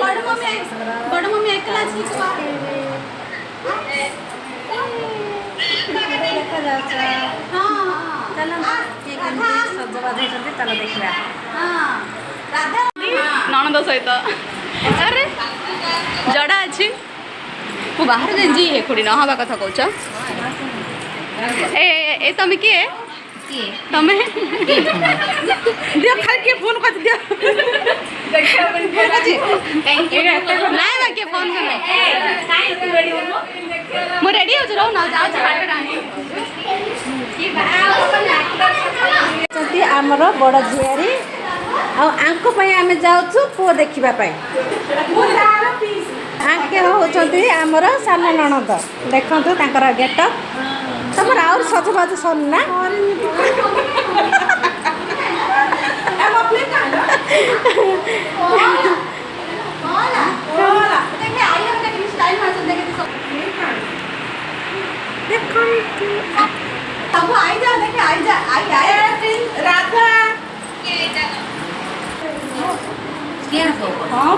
बड़ मम्मी एकला छिकवा देखा जाता हां चलो के केमती सजबाज होते चलो देखिबा हां राधा ननद सहित अरे जड़ा अछि मु बाहर जेंजी हे खुडी न हवा कथा कहछ ए तमे के तमे दियो खाली के फोन कर दियो देखा अपन फोन अछि थैंक यू ना ना के फोन कर काई तू रेडी हो मु रेडी हो रहो ना जाओ हाट रानी की चती हमर बड़ झियारी आ आंको पय आमे जाउछु पो देखिबा पय आंके होचंती हमर सान ननद देखंतु तांकर गेटअप तमर और सजबाज सन ना हम अपने का होला होला देखे आई हम के स्टाइल में देखे सब देखो सब आई जा देखे आई जा आई राधा क्या हो हां